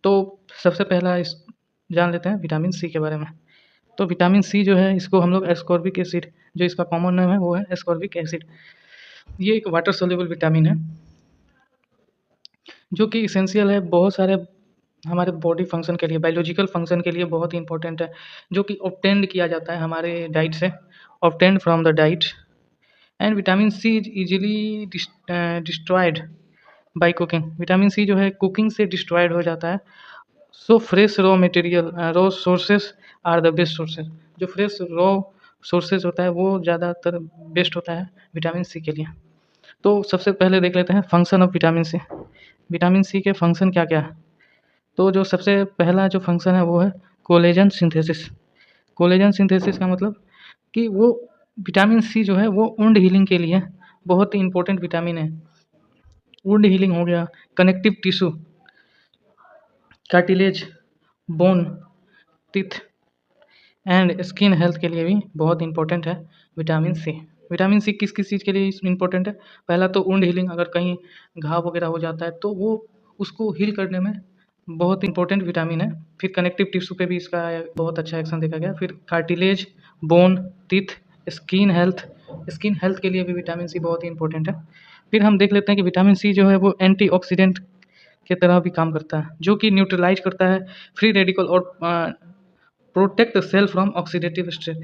तो सबसे पहला इस जान लेते हैं विटामिन सी के बारे में। तो विटामिन सी जो है इसको हम लोग एस्कॉर्बिक एसिड, जो इसका कॉमन नेम है वो है एस्कॉर्बिक एसिड। ये एक वाटर सोल्यूबल विटामिन है जो कि इसेंशियल है बहुत सारे हमारे बॉडी फंक्शन के लिए, बायोलॉजिकल फंक्शन के लिए बहुत ही इंपॉर्टेंट है, जो कि ऑब्टेन्ड किया जाता है हमारे डाइट से, obtained from the diet. And vitamin C is easily destroyed by cooking. Vitamin C जो है कुकिंग से डिस्ट्रॉयड हो जाता है। So fresh raw material, raw sources are the best sources. जो फ्रेश रॉ सोर्सेज होता है वो ज़्यादातर बेस्ट होता है विटामिन सी के लिए। तो सबसे पहले देख लेते हैं function of vitamin C. Vitamin C के फंक्शन क्या क्या है। तो जो सबसे पहला जो फंक्शन है वो है कोलेजन सिंथेसिस। कोलेजन सिंथेसिस का मतलब कि वो विटामिन सी जो है वो वुंड हीलिंग के लिए बहुत ही इंपॉर्टेंट विटामिन है। वुंड हीलिंग हो गया, connective tissue, cartilage, bone, teeth and skin health के लिए भी बहुत इंपॉर्टेंट है विटामिन सी। विटामिन सी किस किस चीज़ के लिए इंपॉर्टेंट है। पहला तो वुंड हीलिंग, अगर कहीं घाव वगैरह हो जाता है तो वो उसको हील करने में बहुत इंपॉर्टेंट विटामिन है। फिर कनेक्टिव टिश्यू पे भी इसका बहुत अच्छा एक्शन देखा गया। फिर cartilage, bone, teeth, skin health, skin health के लिए भी विटामिन सी बहुत ही इंपॉर्टेंट है। फिर हम देख लेते हैं कि विटामिन सी जो है वो एंटीऑक्सीडेंट की तरह भी काम करता है, जो कि न्यूट्रलाइज करता है फ्री रेडिकल और protect cell from oxidative stress.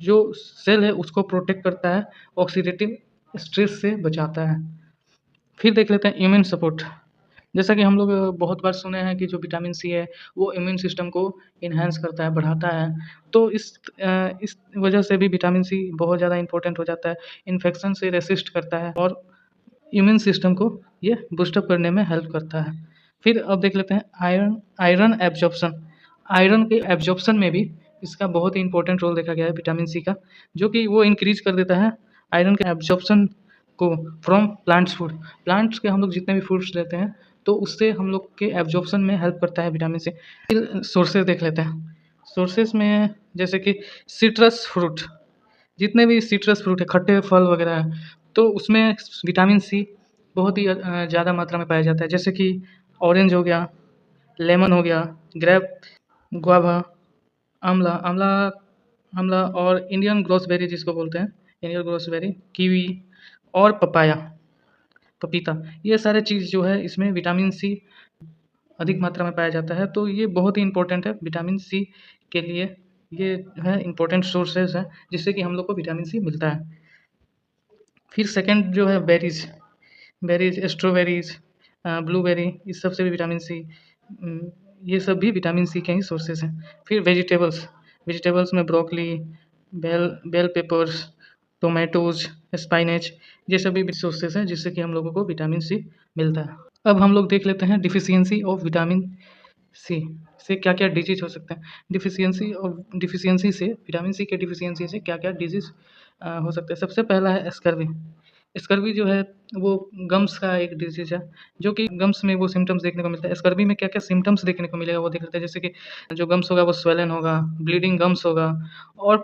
जो सेल है उसको प्रोटेक्ट करता है, ऑक्सीडेटिव स्ट्रेस से बचाता है। फिर देख लेते हैं इम्यून सपोर्ट। जैसा कि हम लोग बहुत बार सुने हैं कि जो विटामिन सी है वो इम्यून सिस्टम को इन्हांस करता है, बढ़ाता है। तो इस वजह से भी विटामिन सी बहुत ज़्यादा इंपॉर्टेंट हो जाता है। इन्फेक्शन से रेसिस्ट करता है और इम्यून सिस्टम को ये बूस्टअप करने में हेल्प करता है। फिर अब देख लेते हैं आयरन आयरन एब्जॉर्प्शन। आयरन के एब्जॉर्प्शन में भी इसका बहुत ही इंपॉर्टेंट रोल देखा गया है विटामिन सी का, जो कि वो इंक्रीज कर देता है आयरन के एब्जॉर्प्शन को फ्रॉम प्लांट्स फूड। प्लांट्स के हम लोग जितने भी फूड्स लेते हैं तो उससे हम लोग के एब्जॉर्प्शन में हेल्प करता है विटामिन सी। फिर सोर्सेज देख लेते हैं। सोर्सेज में जैसे कि सिट्रस फ्रूट, जितने भी सिट्रस फ्रूट है, खट्टे फल वगैरह है, तो उसमें विटामिन सी बहुत ही ज़्यादा मात्रा में पाया जाता है। जैसे कि ऑरेंज हो गया, लेमन हो गया, ग्रेप, गुआवा, आंवला आंवला आंवला और इंडियन ग्रोसबेरी जिसको बोलते हैं, इंडियन ग्रोसबेरी, कीवी और पपाया, पपीता। ये सारे चीज़ जो है इसमें विटामिन सी अधिक मात्रा में पाया जाता है। तो ये बहुत ही इंपॉर्टेंट है विटामिन सी के लिए। ये है इंपॉर्टेंट सोर्सेज है जिससे कि हम लोग को विटामिन सी मिलता है। फिर सेकंड जो है बेरीज, बेरीज, स्ट्रॉबेरीज, ब्लूबेरी, इस सब से भी विटामिन सी, ये सब भी विटामिन सी के ही सोर्सेज हैं। फिर वेजिटेबल्स, वेजिटेबल्स में ब्रोकली, बेल पेपर्स, टोमेटोज, स्पाइनेच, ये सभी भी सोर्सेज हैं जिससे कि हम लोगों को विटामिन सी मिलता है। अब हम लोग देख लेते हैं डिफिशियंसी ऑफ विटामिन सी से क्या क्या डिजीज हो सकते हैं। डिफिशियंसी से, विटामिन सी के डिफिशियंसी से क्या क्या डिजीज हो सकते हैं। सबसे पहला है स्कर्वी। स्कर्वी जो है वो गम्स का एक डिजीज है, जो कि गम्स में वो सिम्टम्स देखने को मिलता है। स्कर्वी में क्या क्या सिम्टम्स देखने को मिलेगा वो देख लेते हैं। जैसे कि जो गम्स होगा वो स्वेलन होगा, ब्लीडिंग गम्स होगा और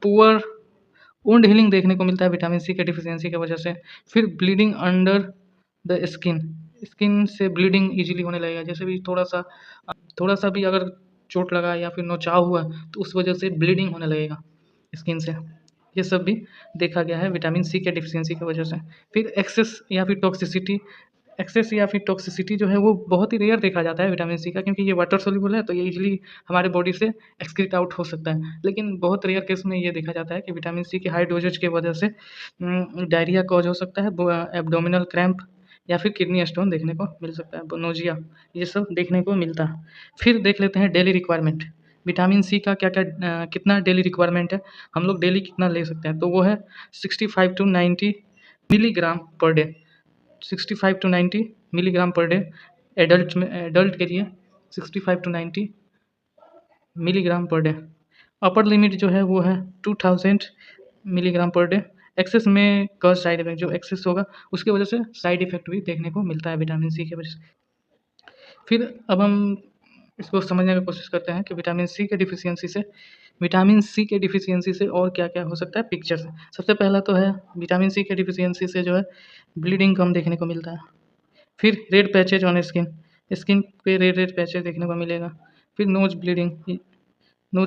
पुअर वुंड हीलिंग देखने को मिलता है विटामिन सी के डिफिशियंसी की वजह से। फिर bleeding under the skin, skin से ब्लीडिंग इजीली होने लगेगा। जैसे भी थोड़ा सा भी अगर चोट लगा या फिर नोचाव हुआ तो उस वजह से ब्लीडिंग होने लगेगा स्किन से। ये सब भी देखा गया है विटामिन सी के डिफिशियंसी की वजह से। फिर एक्सेस या फिर टॉक्सिसिटी जो है वो बहुत ही रेयर देखा जाता है विटामिन सी का, क्योंकि ये वाटर सोल्यूबल है तो ये इजीली हमारे बॉडी से एक्सक्रीट आउट हो सकता है। लेकिन बहुत रेयर केस में ये देखा जाता है कि विटामिन सी की हाई डोजेज की वजह से डायरिया कॉज हो सकता है, एब्डोमिनल क्रैम्प या फिर किडनी स्टोन देखने को मिल सकता है, नोजिया, ये सब देखने को मिलता है। फिर देख लेते हैं डेली रिक्वायरमेंट। विटामिन सी का क्या क्या कितना डेली रिक्वायरमेंट है, हम लोग डेली कितना ले सकते हैं। तो वो है 65 to 90 milligram per day. 65 to 90 milligram per day adult के लिए 65 to 90 milligram per day. Upper limit जो है वो है 2000 मिलीग्राम पर डे। एक्सेस में का साइड इफेक्ट, जो एक्सेस होगा उसकी वजह से साइड इफेक्ट भी देखने को मिलता है विटामिन सी की वजह से। फिर अब हम इसको समझने की कोशिश करते हैं कि विटामिन सी के डिफिशियंसी से और क्या क्या हो सकता है पिक्चर से। सबसे पहला तो है विटामिन सी के डिफिशियंसी से जो है ब्लीडिंग कम देखने को मिलता है। फिर red patches on skin, skin पे रेड रेड पैचेस देखने को मिलेगा। फिर नोज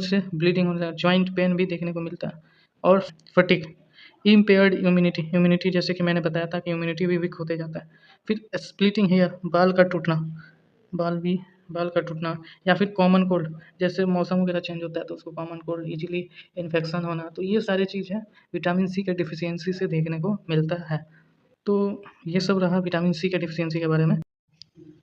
से ब्लीडिंग होने लगा, जॉइंट पेन भी देखने को मिलता है। और फटीग, इम्पेयर्ड इम्यूनिटी जैसे कि मैंने बताया था कि इम्यूनिटी भी वीक होते जाता है। फिर स्प्लिटिंग हेयर, बाल भी बाल का टूटना, या फिर कॉमन कोल्ड, जैसे मौसम वगैरह चेंज होता है तो उसको कॉमन कोल्ड, इजीली इन्फेक्शन होना, तो ये सारी चीज़ है विटामिन सी के डिफिशियंसी से देखने को मिलता है। तो ये सब रहा विटामिन सी के डिफिशियंसी के बारे में।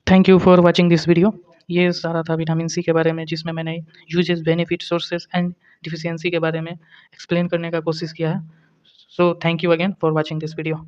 Thank you for watching this video. ये सारा था विटामिन सी के बारे में, जिसमें मैंने uses, benefit, sources and deficiency के बारे में एक्सप्लेन करने का कोशिश किया है। So thank you again for watching this video.